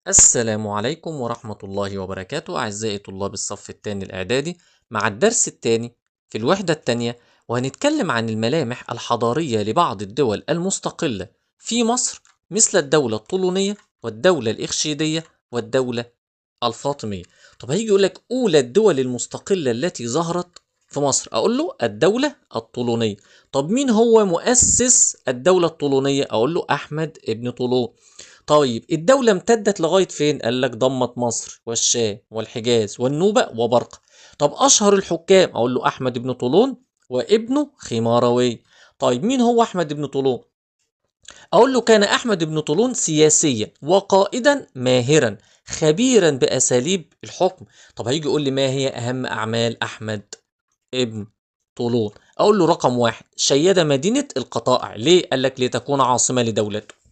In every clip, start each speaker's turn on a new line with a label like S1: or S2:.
S1: السلام عليكم ورحمة الله وبركاته أعزائي طلاب الصف الثاني الإعدادي مع الدرس الثاني في الوحدة الثانية، وهنتكلم عن الملامح الحضارية لبعض الدول المستقلة في مصر، مثل الدولة الطولونية والدولة الإخشيدية والدولة الفاطمية. طب هيجي يقول لك أولى الدول المستقلة التي ظهرت في مصر، أقول له الدولة الطولونية. طب مين هو مؤسس الدولة الطولونية؟ أقول له أحمد ابن طولون. طيب الدولة امتدت لغاية فين؟ قال لك ضمت مصر والشام والحجاز والنوبة وبرقة. طب أشهر الحكام؟ أقول له أحمد بن طولون وابنه خماروي. طيب مين هو أحمد بن طولون؟ أقول له كان أحمد بن طولون سياسيا وقائدا ماهرا خبيرا بأساليب الحكم. طب هيجي يقول لي ما هي أهم أعمال أحمد ابن طولون؟ أقول له رقم واحد شيد مدينة القطائع. ليه؟ قال لك لتكون عاصمة لدولته.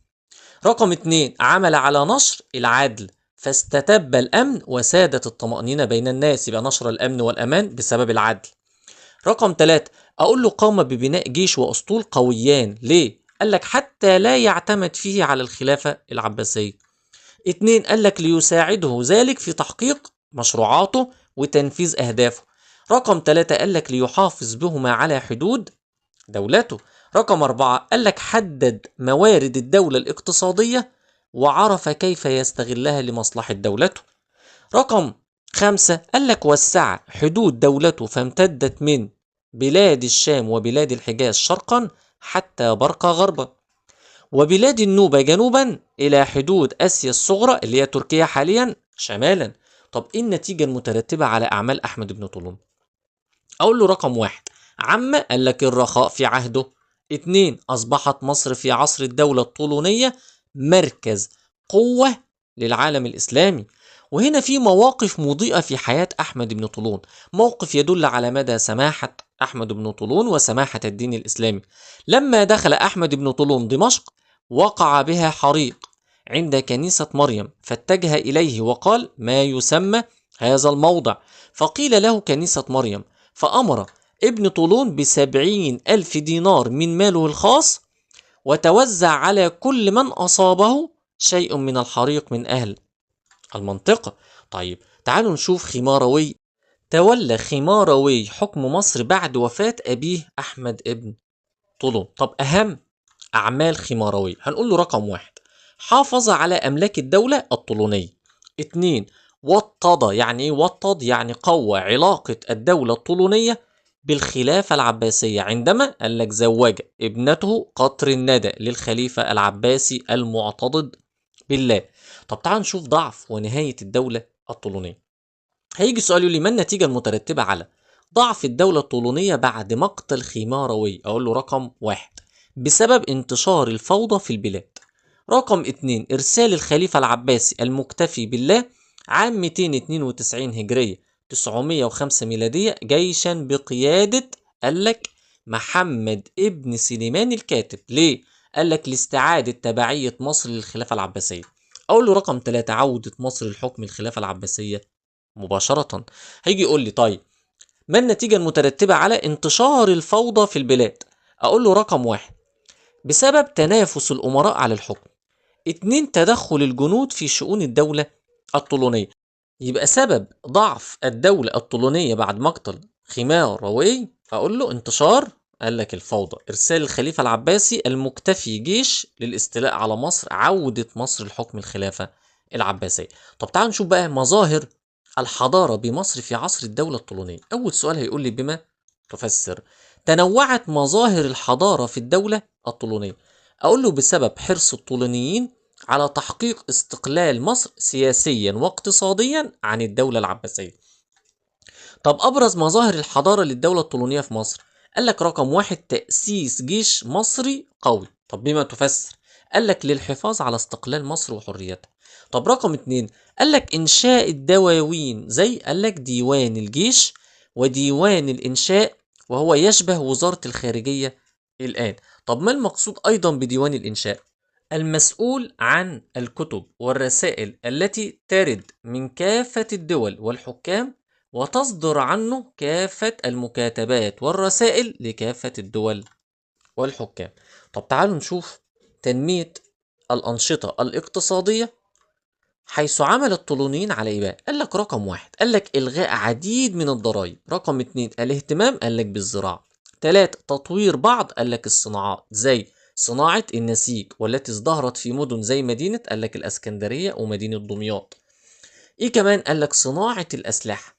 S1: رقم اتنين عمل على نشر العدل فاستتب الأمن وسادت الطمأنينة بين الناس، يبقى نشر الأمن والأمان بسبب العدل. رقم ثلاثة أقول له قام ببناء جيش وأسطول قويان. ليه؟ قال لك حتى لا يعتمد فيه على الخلافة العباسية. اتنين قال لك ليساعده ذلك في تحقيق مشروعاته وتنفيذ أهدافه. رقم ثلاثة قال لك ليحافظ بهما على حدود دولته. رقم أربعة قال لك حدد موارد الدولة الاقتصادية وعرف كيف يستغلها لمصلحة دولته. رقم خمسة قال لك وسع حدود دولته فامتدت من بلاد الشام وبلاد الحجاز شرقا حتى برقة غربا، وبلاد النوبة جنوبا إلى حدود آسيا الصغرى اللي هي تركيا حاليا شمالا. طب إيه النتيجة المترتبة على أعمال أحمد بن طولون؟ أقول له رقم واحد عم قال لك الرخاء في عهده. اتنين أصبحت مصر في عصر الدولة الطولونية مركز قوة للعالم الإسلامي. وهنا في مواقف مضيئة في حياة أحمد بن طولون، موقف يدل على مدى سماحة أحمد بن طولون وسماحة الدين الإسلامي. لما دخل أحمد بن طولون دمشق وقع بها حريق عند كنيسة مريم، فاتجه إليه وقال ما يسمى هذا الموضع؟ فقيل له كنيسة مريم، فأمر ابن طولون ب70,000 دينار من ماله الخاص وتوزع على كل من أصابه شيء من الحريق من أهل المنطقة. طيب تعالوا نشوف خماروي. تولى خماروي حكم مصر بعد وفاة أبيه أحمد ابن طولون. طب أهم أعمال خماروي هنقول له رقم واحد حافظ على أملاك الدولة الطولونية. اتنين وطد. يعني ايه وطد؟ يعني قوى علاقة الدولة الطولونية بالخلافة العباسية عندما قال لك زوج ابنته قطر الندى للخليفة العباسي المعتضد بالله. طب تعال نشوف ضعف ونهاية الدولة الطولونية. هيجي سؤال يقول لي ما النتيجة المترتبة على ضعف الدولة الطولونية بعد مقتل خماروي؟ أقول له رقم واحد بسبب انتشار الفوضى في البلاد. رقم اتنين إرسال الخليفة العباسي المكتفي بالله عام 292 هجرية 905 ميلادية جيشا بقيادة قال لك محمد ابن سليمان الكاتب. ليه؟ قال لك لاستعادة تبعية مصر للخلافة العباسية. أقول له رقم ثلاثة عودة مصر لحكم الخلافة العباسية مباشرة. هيجي يقول لي طيب ما النتيجة المترتبة على انتشار الفوضى في البلاد؟ أقول له رقم واحد بسبب تنافس الأمراء على الحكم. اتنين تدخل الجنود في شؤون الدولة الطولونية. يبقى سبب ضعف الدولة الطولونية بعد مقتل خمار روي أقول له انتشار قال لك الفوضى، إرسال الخليفة العباسي المكتفي جيش للاستيلاء على مصر، عودة مصر لحكم الخلافة العباسية. طب تعال نشوف بقى مظاهر الحضارة بمصر في عصر الدولة الطولونية. أول سؤال هيقول لي بما تفسر تنوعت مظاهر الحضارة في الدولة الطولونية؟ أقول له بسبب حرص الطولونيين على تحقيق استقلال مصر سياسيا واقتصاديا عن الدولة العباسية. طب أبرز مظاهر الحضارة للدولة الطولونية في مصر؟ قال لك رقم واحد تأسيس جيش مصري قوي. طب بما تفسر؟ قال لك للحفاظ على استقلال مصر وحريتها. طب رقم اتنين قال لك إنشاء الدواوين زي قال لك ديوان الجيش وديوان الإنشاء، وهو يشبه وزارة الخارجية الآن. طب ما المقصود أيضا بديوان الإنشاء؟ المسؤول عن الكتب والرسائل التي ترد من كافة الدول والحكام وتصدر عنه كافة المكاتبات والرسائل لكافة الدول والحكام. طب تعالوا نشوف تنمية الأنشطة الاقتصادية حيث عمل الطولونيين على ايه بقى؟ قال لك رقم واحد قال لك الغاء عديد من الضرائب، رقم اتنين الاهتمام قال لك بالزراعه، تلاتة تطوير بعض قال لك الصناعات زي صناعه النسيج والتي ازدهرت في مدن زي مدينه قال لك الاسكندريه ومدينه دمياط. ايه كمان؟ قال لك صناعه الاسلحه،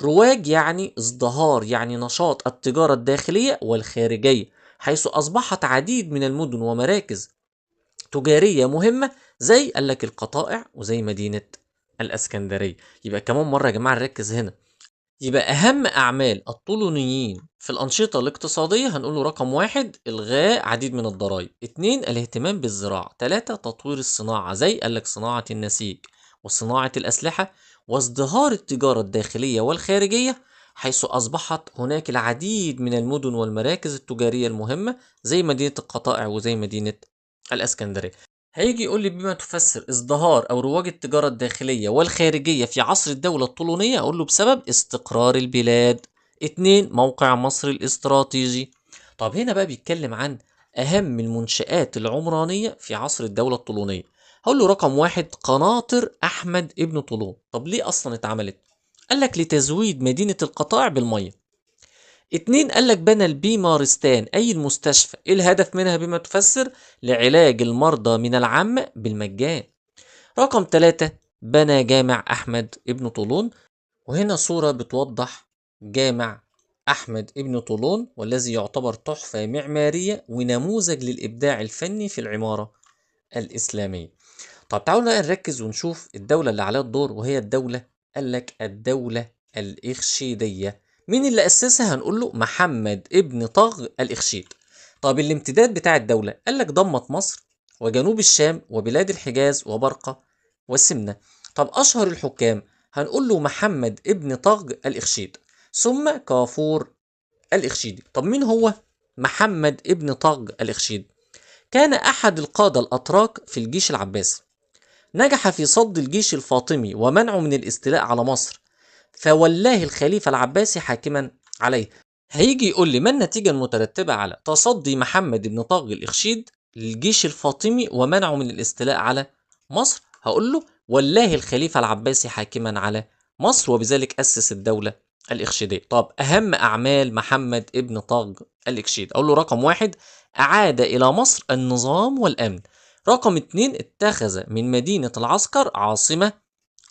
S1: رواج يعني ازدهار يعني نشاط التجاره الداخليه والخارجيه، حيث اصبحت عديد من المدن ومراكز تجارية مهمة زي قال لك القطائع وزي مدينة الاسكندرية. يبقى كمان مرة يا جماعة نركز هنا، يبقى أهم أعمال الطولونيين في الأنشطة الاقتصادية هنقول له رقم واحد إلغاء عديد من الضرائب، اتنين الاهتمام بالزراعة، تلاتة تطوير الصناعة زي قال لك صناعة النسيج وصناعة الأسلحة، وازدهار التجارة الداخلية والخارجية، حيث أصبحت هناك العديد من المدن والمراكز التجارية المهمة زي مدينة القطائع وزي مدينة الاسكندريه. هيجي يقول لي بما تفسر ازدهار او رواج التجاره الداخليه والخارجيه في عصر الدوله الطولونيه، اقول له بسبب استقرار البلاد. اتنين موقع مصر الاستراتيجي. طب هنا بقى بيتكلم عن اهم المنشآت العمرانيه في عصر الدوله الطولونيه، هقول له رقم واحد قناطر احمد ابن طولون. طب ليه اصلا اتعملت؟ قال لك لتزويد مدينه القطائع بالميه. اتنين قال لك بنى البيمارستان أي المستشفى، إيه الهدف منها بما تفسر؟ لعلاج المرضى من العامة بالمجان. رقم تلاتة بنى جامع أحمد ابن طولون، وهنا صورة بتوضح جامع أحمد ابن طولون والذي يعتبر تحفة معمارية ونموذج للإبداع الفني في العمارة الإسلامية. طب تعالوا بقى نركز ونشوف الدولة اللي عليها الدور، وهي الدولة قال لك الدولة الإخشيدية. مين اللي أسسها؟ هنقول له محمد ابن طغ الإخشيد. طب الامتداد بتاع الدولة قال لك ضمت مصر وجنوب الشام وبلاد الحجاز وبرقة والسمنة. طب أشهر الحكام هنقول له محمد ابن طغ الإخشيد ثم كافور الإخشيدي. طب مين هو محمد ابن طغ الإخشيد؟ كان أحد القادة الأتراك في الجيش العباسي، نجح في صد الجيش الفاطمي ومنعه من الاستيلاء على مصر، فولاه الخليفة العباسي حاكما عليه. هيجي يقول لي ما النتيجة المترتبة على تصدي محمد بن طاغ الإخشيد للجيش الفاطمي ومنعه من الاستيلاء على مصر؟ هقول له ولاه الخليفة العباسي حاكما على مصر، وبذلك أسس الدولة الإخشيدية. طب أهم أعمال محمد ابن طاغ الإخشيد، أقول له رقم واحد أعاد إلى مصر النظام والأمن، رقم اتنين اتخذ من مدينة العسكر عاصمة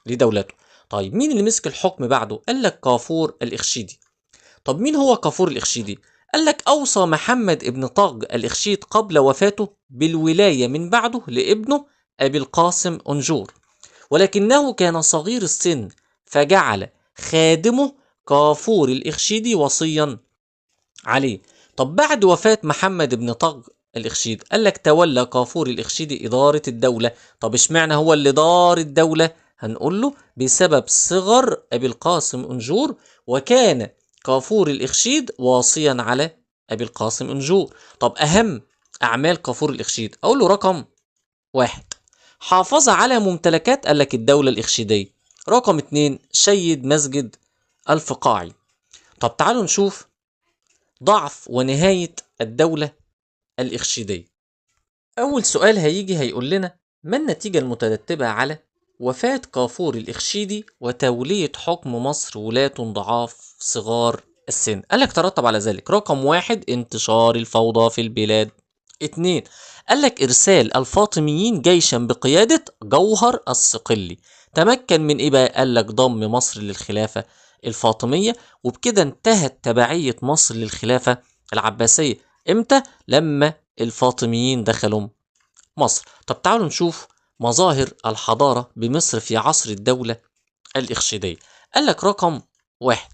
S1: لدولته. طيب مين اللي مسك الحكم بعده؟ قال لك كافور الإخشيدي. طب مين هو كافور الإخشيدي؟ قال لك أوصى محمد ابن طاغ الإخشيد قبل وفاته بالولاية من بعده لابنه أبي القاسم أنجور، ولكنه كان صغير السن فجعل خادمه كافور الإخشيدي وصيا عليه. طب بعد وفاة محمد بن طغ الإخشيد قال لك تولى كافور الإخشيدي إدارة الدولة. طب اشمعنى هو اللي دار الدولة؟ هنقول له بسبب صغر أبي القاسم أنجور، وكان كافور الإخشيد واصيا على أبي القاسم أنجور. طب أهم أعمال كافور الإخشيد أقول له رقم واحد حافظ على ممتلكات قال لك الدولة الإخشيدية، رقم اتنين شيد مسجد الفقاعي. طب تعالوا نشوف ضعف ونهاية الدولة الإخشيدية. أول سؤال هيجي هيقول لنا ما النتيجة المترتبة على وفاة كافور الإخشيدي وتولية حكم مصر ولاة ضعاف صغار السن؟ قالك ترتب على ذلك رقم واحد انتشار الفوضى في البلاد، اتنين قالك إرسال الفاطميين جيشا بقيادة جوهر الصقلي، تمكن من إيه بقى؟ قالك ضم مصر للخلافة الفاطمية، وبكده انتهت تبعية مصر للخلافة العباسية. امتى؟ لما الفاطميين دخلوا مصر. طب تعالوا نشوف مظاهر الحضارة بمصر في عصر الدولة الإخشيدية. قال لك رقم واحد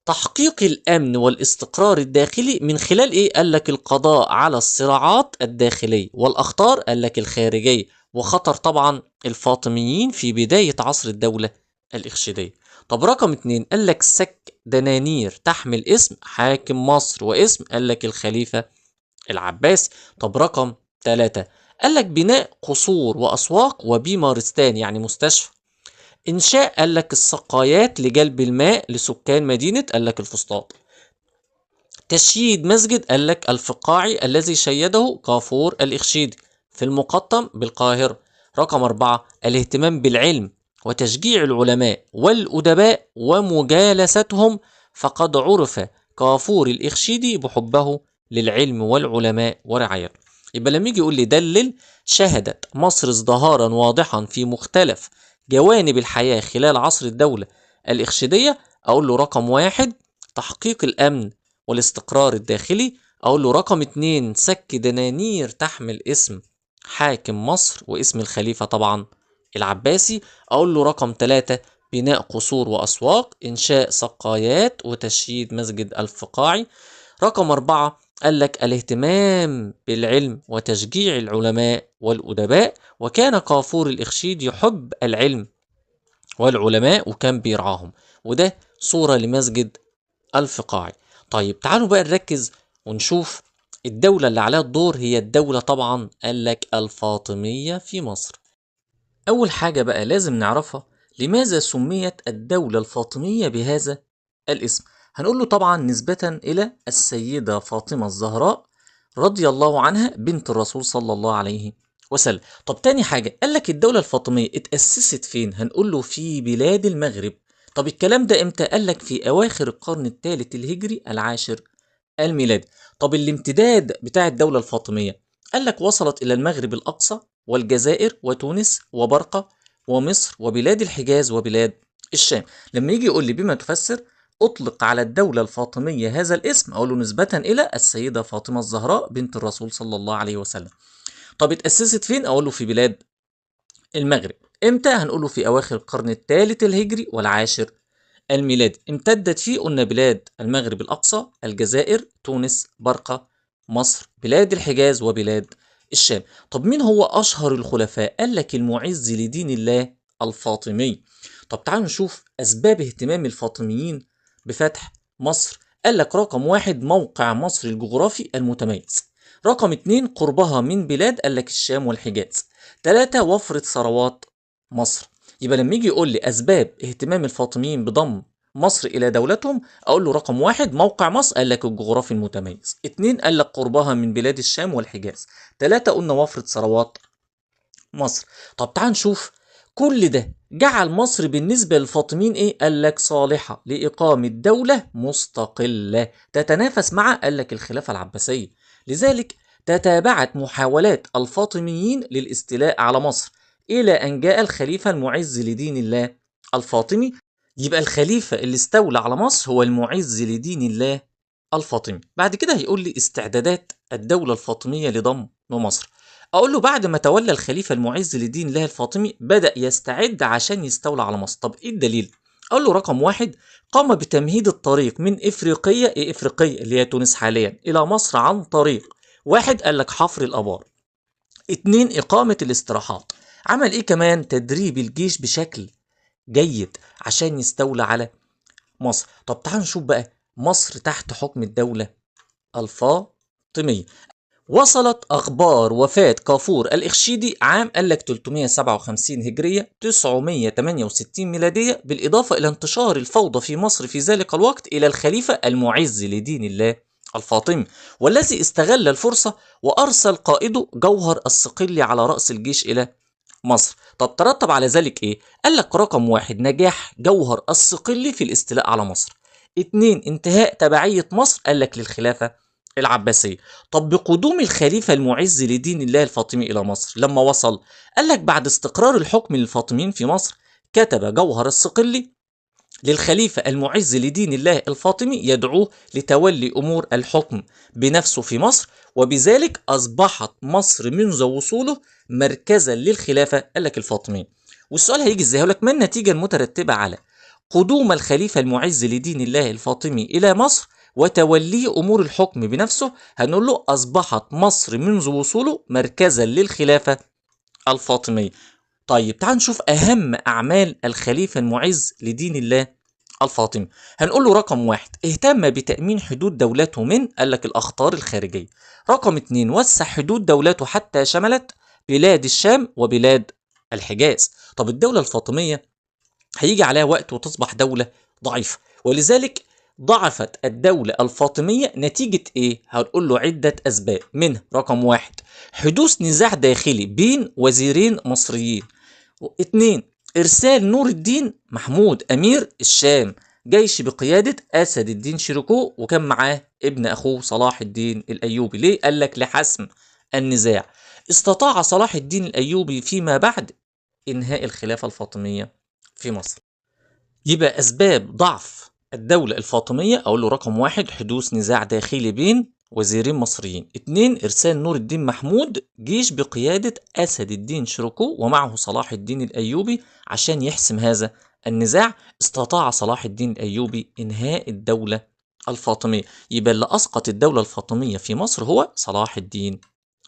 S1: تحقيق الأمن والاستقرار الداخلي من خلال إيه؟ قال لك القضاء على الصراعات الداخلية والأخطار قال لك الخارجية، وخطر طبعا الفاطميين في بداية عصر الدولة الإخشيدية. طب رقم اتنين قال لك سك دنانير تحمل اسم حاكم مصر واسم قال لك الخليفة العباسي. طب رقم ثلاثة قال لك بناء قصور وأسواق وبيمارستان يعني مستشفى، إنشاء قال لك السقايات لجلب الماء لسكان مدينة قال لك الفسطاط، تشييد مسجد قال لك الفقاعي الذي شيده كافور الإخشيدي في المقطم بالقاهرة. رقم 4 الاهتمام بالعلم وتشجيع العلماء والأدباء ومجالستهم، فقد عرف كافور الإخشيدي بحبه للعلم والعلماء ورعايته. يبقى لما يجي يقول لي دلل، شهدت مصر ازدهارا واضحا في مختلف جوانب الحياة خلال عصر الدولة الإخشيدية، أقول له رقم 1 تحقيق الأمن والاستقرار الداخلي. أقول له رقم 2 سك دنانير تحمل اسم حاكم مصر واسم الخليفة طبعا العباسي. أقول له رقم 3 بناء قصور وأسواق، إنشاء سقايات وتشييد مسجد الفقاعي. رقم 4 قال لك الاهتمام بالعلم وتشجيع العلماء والأدباء، وكان كافور الإخشيد يحب العلم والعلماء وكان بيرعاهم، وده صورة لمسجد الفقاعي. طيب تعالوا بقى نركز ونشوف الدولة اللي عليها الدور، هي الدولة طبعا قال لك الفاطمية في مصر. أول حاجة بقى لازم نعرفها، لماذا سميت الدولة الفاطمية بهذا الاسم؟ هنقول له طبعا نسبة إلى السيدة فاطمة الزهراء رضي الله عنها بنت الرسول صلى الله عليه وسلم. طب تاني حاجة قال لك الدولة الفاطمية اتأسست فين؟ هنقول له في بلاد المغرب. طب الكلام ده امتى؟ قال لك في أواخر القرن الثالث الهجري العاشر الميلادي. طب الامتداد بتاع الدولة الفاطمية قال لك وصلت إلى المغرب الأقصى والجزائر وتونس وبرقة ومصر وبلاد الحجاز وبلاد الشام. لما يجي يقول لي بما تفسر أطلق على الدولة الفاطمية هذا الاسم، أقول له نسبة إلى السيدة فاطمة الزهراء بنت الرسول صلى الله عليه وسلم. طب اتأسست فين؟ أقول له في بلاد المغرب. إمتى؟ هنقول له في أواخر القرن الثالث الهجري والعاشر الميلادي. امتدت فيه قلنا بلاد المغرب الأقصى، الجزائر، تونس، برقة، مصر، بلاد الحجاز وبلاد الشام. طب مين هو أشهر الخلفاء؟ قال لك المعز لدين الله الفاطمي. طب تعالوا نشوف أسباب اهتمام الفاطميين بفتح مصر. قال لك رقم 1 موقع مصر الجغرافي المتميز. رقم 2 قربها من بلاد قال لك الشام والحجاز. 3 وفرة ثروات مصر. يبقى لما يجي يقول لي أسباب اهتمام الفاطميين بضم مصر إلى دولتهم، أقول له رقم 1 موقع مصر قال لك الجغرافي المتميز. 2 قال لك قربها من بلاد الشام والحجاز. 3 قلنا وفرة ثروات مصر. طب تعال نشوف كل ده جعل مصر بالنسبة للفاطميين إيه؟ قال لك صالحة لإقامة دولة مستقلة تتنافس مع قال لك الخلافة العباسية. لذلك تتابعت محاولات الفاطميين للاستيلاء على مصر إلى أن جاء الخليفة المعز لدين الله الفاطمي. يبقى الخليفة اللي استولى على مصر هو المعز لدين الله الفاطمي. بعد كده هيقول لي استعدادات الدولة الفاطمية لضم مصر. أقول له بعد ما تولى الخليفة المعز لدين الله الفاطمي بدأ يستعد عشان يستولى على مصر. طب إيه الدليل؟ أقول له رقم 1 قام بتمهيد الطريق من إفريقية، إيه إفريقية اللي هي تونس حاليا، إلى مصر عن طريق 1 قال لك حفر الآبار. 2 إقامة الاستراحات. عمل إيه كمان؟ تدريب الجيش بشكل جيد عشان يستولى على مصر. طب تعالوا نشوف بقى مصر تحت حكم الدولة الفاطمية. وصلت أخبار وفاة كافور الإخشيدي عام قال لك 357 هجرية 968 ميلادية، بالإضافة إلى انتشار الفوضى في مصر في ذلك الوقت إلى الخليفة المعز لدين الله الفاطمي، والذي استغل الفرصة وأرسل قائده جوهر الصقلي على رأس الجيش إلى مصر. طب ترتب على ذلك ايه؟ قال لك رقم 1 نجاح جوهر الصقلي في الاستيلاء على مصر. 2 انتهاء تبعية مصر قال لك للخلافة العباسية. طب بقدوم الخليفة المعز لدين الله الفاطمي إلى مصر لما وصل، قال لك بعد استقرار الحكم للفاطميين في مصر كتب جوهر الصقلي للخليفة المعز لدين الله الفاطمي يدعوه لتولي أمور الحكم بنفسه في مصر، وبذلك أصبحت مصر منذ وصوله مركزا للخلافة قال لك الفاطمية. والسؤال هيجي ازاي؟ هقول لك ما النتيجة المترتبة على قدوم الخليفة المعز لدين الله الفاطمي إلى مصر وتوليه أمور الحكم بنفسه؟ هنقول له أصبحت مصر منذ وصوله مركزا للخلافة الفاطمية. طيب تعال نشوف أهم أعمال الخليفة المعز لدين الله الفاطمي. هنقول له رقم 1 اهتم بتأمين حدود دولته من قال لك الأخطار الخارجية. رقم 2 وسع حدود دولته حتى شملت بلاد الشام وبلاد الحجاز. طب الدولة الفاطمية هيجي عليها وقت وتصبح دولة ضعيفة، ولذلك ضعفت الدولة الفاطمية نتيجة إيه؟ هنقول له عدة أسباب، منها رقم 1 حدوث نزاع داخلي بين وزيرين مصريين. 2 إرسال نور الدين محمود أمير الشام جيش بقيادة أسد الدين شيركو، وكان معاه ابن أخوه صلاح الدين الأيوبي. ليه؟ قال لك لحسم النزاع. استطاع صلاح الدين الأيوبي فيما بعد إنهاء الخلافة الفاطمية في مصر. يبقى أسباب ضعف الدولة الفاطمية، أقول له رقم 1 حدوث نزاع داخلي بين وزيرين مصريين. 2 إرسال نور الدين محمود جيش بقيادة أسد الدين شيركو ومعه صلاح الدين الأيوبي عشان يحسم هذا النزاع. استطاع صلاح الدين الأيوبي إنهاء الدولة الفاطمية. يبقى اللي أسقط الدولة الفاطمية في مصر هو صلاح الدين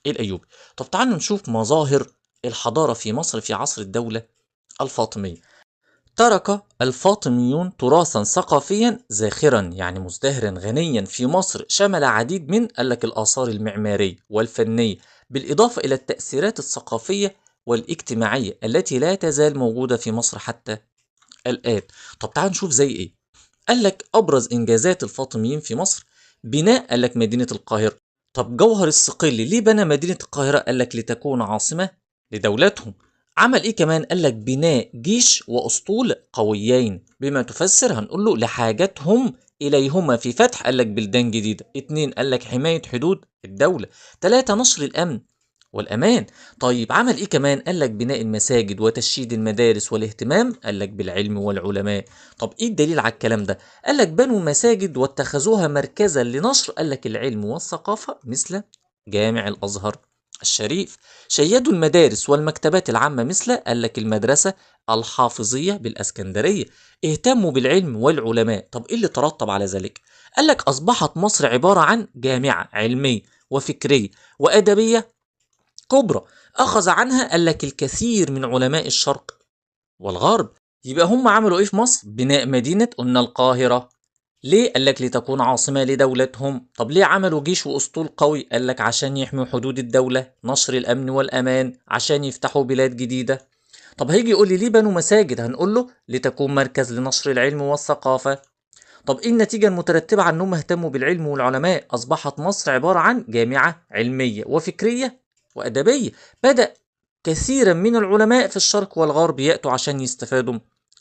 S1: الأيوبي. طب تعالوا نشوف مظاهر الحضارة في مصر في عصر الدولة الفاطمية. ترك الفاطميون تراثا ثقافيا زاخرا، يعني مزدهرا غنيا في مصر، شمل عديد من الآثار المعمارية والفنية، بالإضافة إلى التأثيرات الثقافية والاجتماعية التي لا تزال موجودة في مصر حتى الآن. طب تعال نشوف زي إيه. قال لك أبرز إنجازات الفاطميين في مصر بناء، قال لك مدينة القاهرة. طب جوهر الصقلي ليه بنى مدينة القاهرة؟ قال لك لتكون عاصمة لدولتهم. عمل ايه كمان؟ قال لك بناء جيش واسطول قويين، بما تفسر هنقول له لحاجتهم اليهما في فتح، قال لك بلدان جديده. 2 قال لك حمايه حدود الدوله. 3 نشر الامن والامان. طيب عمل ايه كمان؟ قال لك بناء المساجد وتشييد المدارس والاهتمام، قال لك بالعلم والعلماء. طب ايه الدليل على الكلام ده؟ قال لك بنوا مساجد واتخذوها مركزا لنشر، قال لك العلم والثقافه، مثل جامع الازهر الشريف. شيدوا المدارس والمكتبات العامة، مثل قال لك المدرسة الحافظية بالاسكندرية. اهتموا بالعلم والعلماء. طب ايه اللي ترتب على ذلك؟ قال لك اصبحت مصر عبارة عن جامعة علمية وفكرية وأدبية كبرى، أخذ عنها قال لك الكثير من علماء الشرق والغرب. يبقى هم عملوا إيه في مصر؟ بناء مدينة قلنا القاهرة. ليه؟ قال لك لتكون عاصمة لدولتهم. طب ليه عملوا جيش وأسطول قوي؟ قال لك عشان يحموا حدود الدولة، نشر الأمن والأمان، عشان يفتحوا بلاد جديدة. طب هيجي يقول لي ليه بنوا مساجد؟ هنقول له لتكون مركز لنشر العلم والثقافة. طب ايه النتيجة المترتبة عن انهم اهتموا بالعلم والعلماء؟ اصبحت مصر عبارة عن جامعة علمية وفكرية وأدبية. بدأ كثيرا من العلماء في الشرق والغرب يأتوا عشان يستفادوا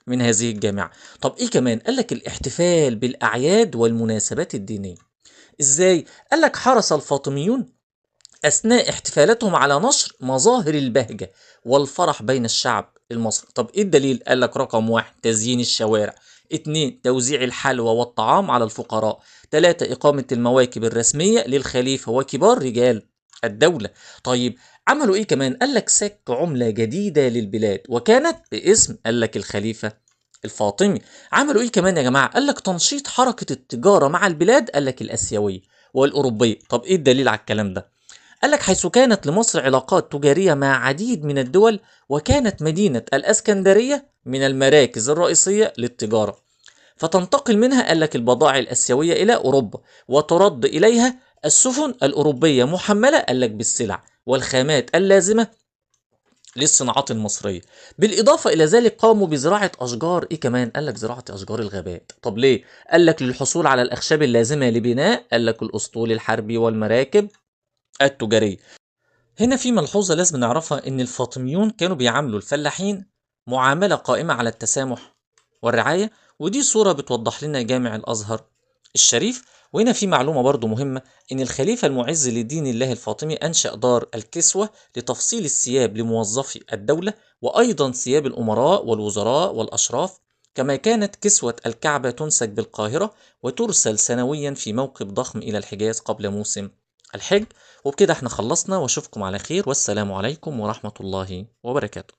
S1: من هذه الجامعة. طب ايه كمان؟ قال لك الاحتفال بالأعياد والمناسبات الدينية. ازاي؟ قال لك حرص الفاطميون أثناء احتفالاتهم على نشر مظاهر البهجة والفرح بين الشعب المصري. طب إيه الدليل؟ قال لك رقم 1 تزيين الشوارع. 2 توزيع الحلوى والطعام على الفقراء. 3 إقامة المواكب الرسمية للخليفة وكبار رجال الدولة. طيب عملوا إيه كمان؟ قال لك سك عملة جديدة للبلاد، وكانت باسم قال لك الخليفة الفاطمي. عملوا إيه كمان يا جماعة؟ قال لك تنشيط حركة التجارة مع البلاد، قال لك الآسيوية والأوروبية. طب إيه الدليل على الكلام ده؟ قال لك حيث كانت لمصر علاقات تجارية مع عديد من الدول، وكانت مدينة الأسكندرية من المراكز الرئيسية للتجارة، فتنتقل منها قال لك البضائع الآسيوية إلى أوروبا، وترد إليها السفن الأوروبية محملة قال لك بالسلع والخامات اللازمة للصناعات المصرية. بالإضافة إلى ذلك قاموا بزراعة أشجار. إيه كمان؟ قال لك زراعة أشجار الغابات. طب ليه؟ قال لك للحصول على الأخشاب اللازمة لبناء قال لك الأسطول الحربي والمراكب التجارية. هنا في ملحوظة لازم نعرفها، إن الفاطميون كانوا بيعاملوا الفلاحين معاملة قائمة على التسامح والرعاية، ودي صورة بتوضح لنا جامع الأزهر الشريف. وهنا في معلومة برضو مهمة، إن الخليفة المعز لدين الله الفاطمي أنشأ دار الكسوة لتفصيل الثياب لموظفي الدولة، وأيضا ثياب الأمراء والوزراء والأشراف. كما كانت كسوة الكعبة تنسج بالقاهرة، وترسل سنويا في موكب ضخم إلى الحجاز قبل موسم الحج. وبكده احنا خلصنا، واشوفكم على خير، والسلام عليكم ورحمة الله وبركاته.